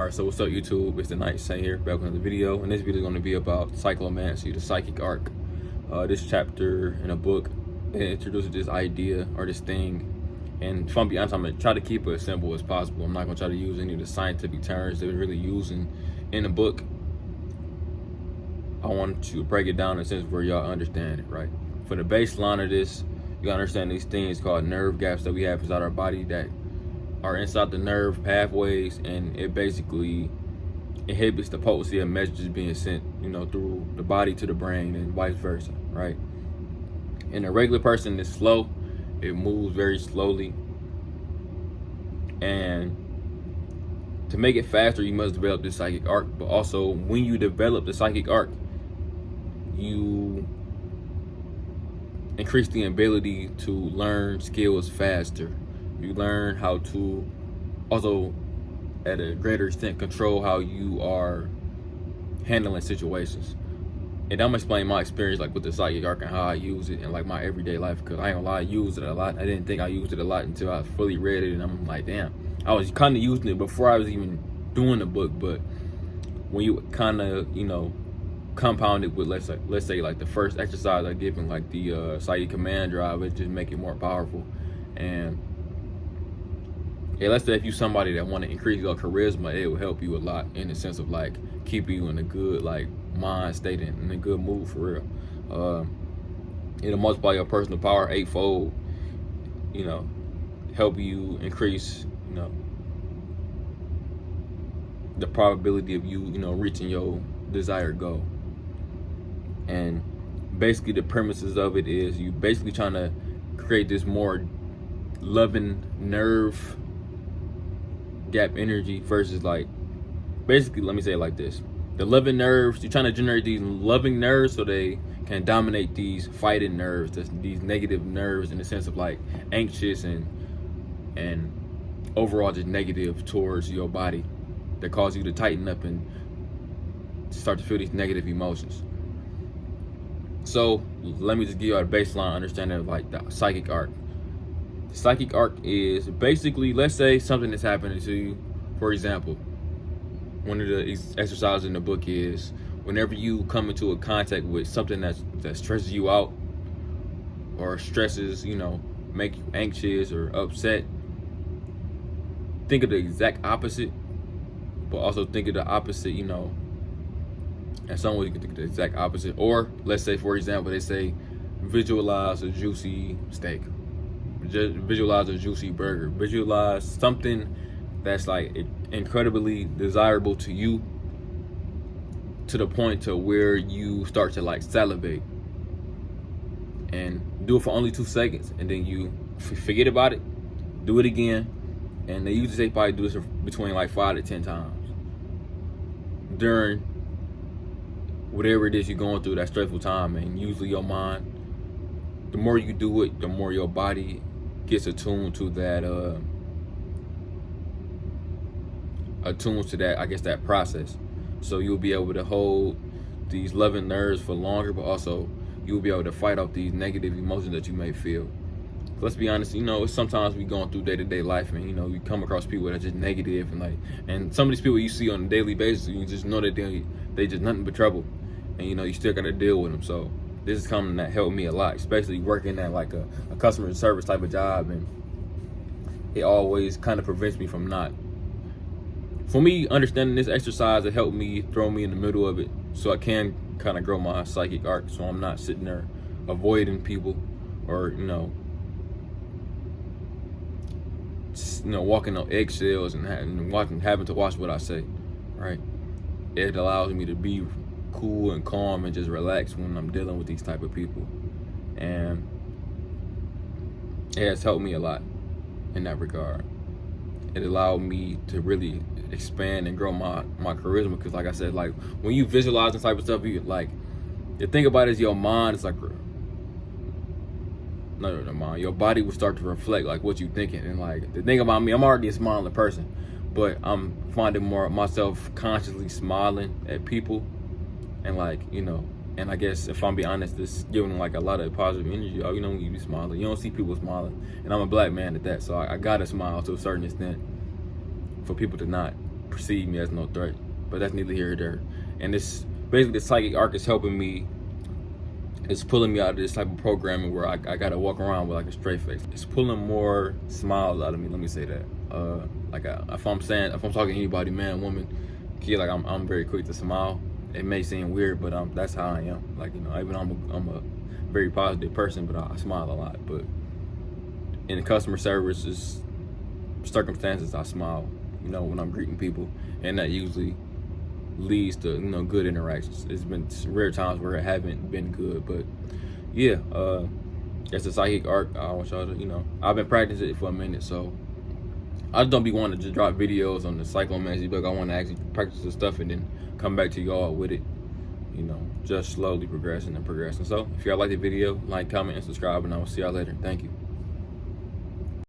Alright, so what's up YouTube? It's the Night Saint here, back with another video. And this video is going to be about Cyclomancy, the psychic arc. This chapter in a book, it introduces this idea or this thing. And if I'm being honest, I'm going to try to keep it as simple as possible. I'm not going to try to use any of the scientific terms that we're really using in the book. I want to break it down in a sense where y'all understand it, right? For the baseline of this, you gotta understand these things called nerve gaps that we have inside our body that are inside the nerve pathways, and it basically inhibits the potency of messages being sent, through the body to the brain and vice versa, right? And a regular person is slow, it moves very slowly, and to make it faster, you must develop this psychic arc. But also, when you develop the psychic arc, you increase the ability to learn skills faster. You learn how to also, at a greater extent, control how you are handling situations. And I'm gonna explain my experience with the psychic arc and how I use it in my everyday life, because I ain't gonna lie, I use it a lot. I didn't think I used it a lot until I fully read it, and I'm like, damn. I was kind of using it before I was even doing the book, but when you kind of, compound it with, let's say the first exercise I give in the psychic command drive, it just make it more powerful. And yeah, let's say if you're somebody that want to increase your charisma, it will help you a lot in the sense of keeping you in a good mind state and in a good mood for real. It'll multiply your personal power eightfold, help you increase, the probability of you, reaching your desired goal. And basically the premises of it is you basically trying to create this more loving nerve gap energy versus basically, let me say it like this. The loving nerves, you're trying to generate these loving nerves so they can dominate these fighting nerves, these negative nerves, in the sense of anxious and overall just negative towards your body, that cause you to tighten up and start to feel these negative emotions. So let me just give you a baseline understanding of the psychic arc. The psychic arc is basically, let's say something is happening to you. For example, one of the exercises in the book is whenever you come into a contact with something that stresses you out or stresses, make you anxious or upset, think of the exact opposite, but also think of the opposite, and some way you can think of the exact opposite. Or let's say, for example, they say visualize a juicy steak, visualize a juicy burger, visualize something that's incredibly desirable to you, to the point to where you start to salivate, and do it for only 2 seconds, and then you forget about it, do it again. And they usually say probably do this between 5 to 10 times during whatever it is you're going through, that stressful time. And usually your mind, the more you do it, the more your body gets attuned to that, I guess, that process. So you'll be able to hold these loving nerves for longer, but also you'll be able to fight off these negative emotions that you may feel. Let's be honest, sometimes we going through day-to-day life, and you come across people that are just negative, and some of these people you see on a daily basis, you just know that they just nothing but trouble, and you still gotta deal with them. So this is something that helped me a lot, especially working at a customer service type of job, and it always kind of prevents me from not. For me, understanding this exercise, it helped me throw me in the middle of it, so I can kind of grow my psychic arc, so I'm not sitting there avoiding people or walking on eggshells and having to watch what I say, right? It allows me to be cool and calm and just relax when I'm dealing with these type of people, and it has helped me a lot in that regard. It allowed me to really expand and grow my charisma, because like I said, when you visualize this type of stuff, you the thing about it is your mind is your body will start to reflect what you're thinking. And the thing about me, I'm already a smiling person, but I'm finding more of myself consciously smiling at people, and and I guess if I'm being honest, this giving a lot of positive energy. When you be smiling, you don't see people smiling, and I'm a black man at that, so I gotta smile to a certain extent for people to not. perceive me as no threat. But that's neither here nor there. And this basically, the psychic arc is helping me. It's pulling me out of this type of programming where I gotta walk around with like a straight face. It's pulling more smiles out of me. Let me say that. If I'm talking to anybody, man, woman, kid, like I'm very quick to smile. It may seem weird, but that's how I am. Like, you know, even I'm a very positive person, but I smile a lot. But in the customer service, is circumstances, I smile. You know, when I'm greeting people, and that usually leads to, you know, good interactions. It's been rare times where it haven't been good, but yeah, that's the psychic arc. I want y'all to, you know, I've been practicing it for a minute, so I just don't be wanting to just drop videos on the Cyclomancy book. I want to actually practice the stuff and then come back to y'all with it, you know, just slowly progressing and progressing. So if y'all like the video, like, comment, and subscribe, and I will see y'all later. Thank you.